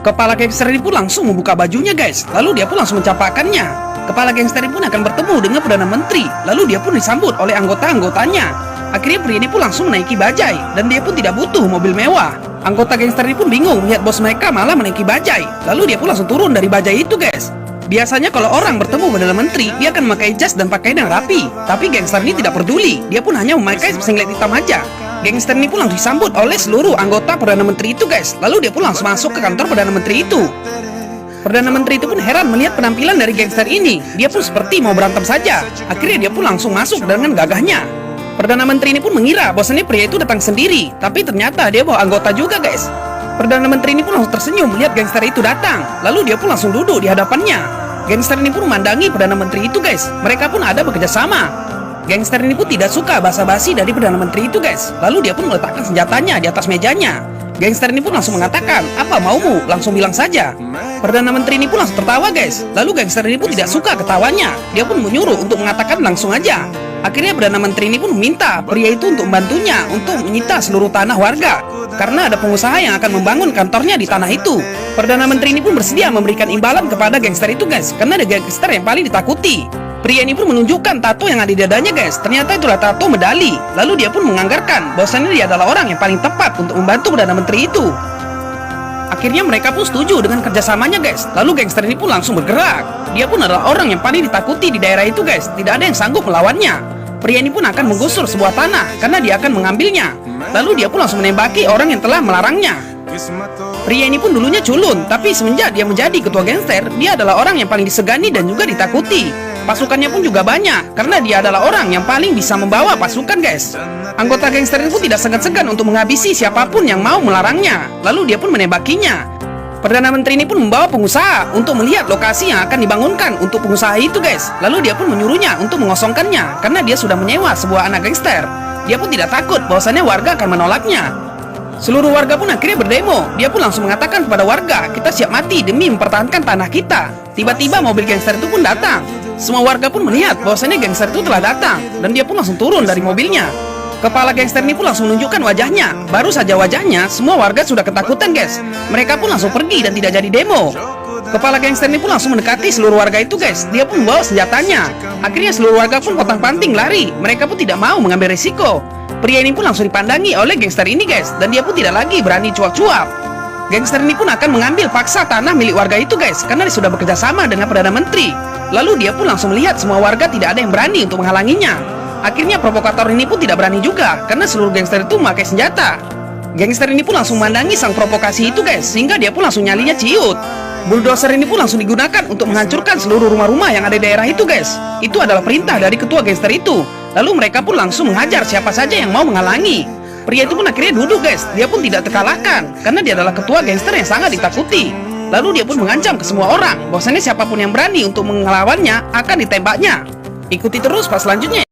Kepala gangster ini pun langsung membuka bajunya guys, lalu dia pun langsung mencapakannya. Kepala gangster ini pun akan bertemu dengan Perdana Menteri, lalu dia pun disambut oleh anggota-anggotanya. Akhirnya pria ini pun langsung menaiki bajai, dan dia pun tidak butuh mobil mewah. Anggota gangster ini pun bingung melihat bos mereka malah menaiki bajai, lalu dia pun langsung turun dari bajai itu guys. Biasanya kalau orang bertemu Perdana Menteri, dia akan memakai jas dan pakaian yang rapi. Tapi gangster ini tidak peduli, dia pun hanya memakai singlet hitam aja. Gangster ini pun langsung disambut oleh seluruh anggota Perdana Menteri itu guys. Lalu dia pun langsung masuk ke kantor Perdana Menteri itu. Perdana Menteri itu pun heran melihat penampilan dari gangster ini. Dia pun seperti mau berantem saja. Akhirnya dia pun langsung masuk dengan gagahnya. Perdana Menteri ini pun mengira bahwasannya pria itu datang sendiri, tapi ternyata dia bawa anggota juga guys. Perdana Menteri ini pun langsung tersenyum melihat gangster itu datang. Lalu dia pun langsung duduk di hadapannya. Gangster ini pun memandangi Perdana Menteri itu guys. Mereka pun ada bekerja sama. Gangster ini pun tidak suka basa-basi dari Perdana Menteri itu guys. Lalu dia pun meletakkan senjatanya di atas mejanya. Gangster ini pun langsung mengatakan, "Apa maumu? Langsung bilang saja." Perdana Menteri ini pun langsung tertawa guys. Lalu gangster ini pun tidak suka ketawanya. Dia pun menyuruh untuk mengatakan langsung aja. Akhirnya Perdana Menteri ini pun meminta pria itu untuk membantunya untuk menyita seluruh tanah warga, karena ada pengusaha yang akan membangun kantornya di tanah itu. Perdana Menteri ini pun bersedia memberikan imbalan kepada gangster itu guys, karena ada gangster yang paling ditakuti. Pria ini pun menunjukkan tato yang ada di dadanya guys. Ternyata itulah tato medali. Lalu dia pun menganggarkan bahwasannya dia adalah orang yang paling tepat untuk membantu Perdana Menteri itu. Akhirnya mereka pun setuju dengan kerjasamanya guys. Lalu gangster ini pun langsung bergerak. Dia pun adalah orang yang paling ditakuti di daerah itu guys. Tidak ada yang sanggup melawannya. Pria ini pun akan menggusur sebuah tanah karena dia akan mengambilnya. Lalu dia pun langsung menembaki orang yang telah melarangnya. Pria ini pun dulunya culun, tapi semenjak dia menjadi ketua gangster, dia adalah orang yang paling disegani dan juga ditakuti. Pasukannya pun juga banyak, karena dia adalah orang yang paling bisa membawa pasukan guys. Anggota gangster itu pun tidak segan-segan untuk menghabisi siapapun yang mau melarangnya. Lalu dia pun menembakinya. Perdana Menteri ini pun membawa pengusaha untuk melihat lokasi yang akan dibangunkan untuk pengusaha itu guys. Lalu dia pun menyuruhnya untuk mengosongkannya, karena dia sudah menyewa sebuah anak gangster. Dia pun tidak takut bahwasannya warga akan menolaknya. Seluruh warga pun akhirnya berdemo. Dia pun langsung mengatakan kepada warga, "Kita siap mati demi mempertahankan tanah kita." Tiba-tiba mobil gangster itu pun datang. Semua warga pun melihat bahwasannya gangster itu telah datang, dan dia pun langsung turun dari mobilnya. Kepala gangster ini pun langsung menunjukkan wajahnya. Baru saja wajahnya, semua warga sudah ketakutan guys. Mereka pun langsung pergi dan tidak jadi demo. Kepala gangster ini pun langsung mendekati seluruh warga itu guys. Dia pun membawa senjatanya. Akhirnya seluruh warga pun pontang-panting lari. Mereka pun tidak mau mengambil risiko. Pria ini pun langsung dipandangi oleh gangster ini guys, dan dia pun tidak lagi berani cuap-cuap. Gangster ini pun akan mengambil paksa tanah milik warga itu guys, karena dia sudah bekerja sama dengan Perdana Menteri. Lalu dia pun langsung melihat semua warga tidak ada yang berani untuk menghalanginya. Akhirnya provokator ini pun tidak berani juga, karena seluruh gangster itu memakai senjata. Gangster ini pun langsung memandangi sang provokasi itu guys, sehingga dia pun langsung nyalinya ciut. Bulldozer ini pun langsung digunakan untuk menghancurkan seluruh rumah-rumah yang ada di daerah itu guys. Itu adalah perintah dari ketua gangster itu. Lalu mereka pun langsung menghajar siapa saja yang mau menghalangi. Pria itu pun akhirnya duduk guys. Dia pun tidak terkalahkan, karena dia adalah ketua gangster yang sangat ditakuti. Lalu dia pun mengancam ke semua orang bahwasanya siapapun yang berani untuk melawannya akan ditembaknya. Ikuti terus pas selanjutnya.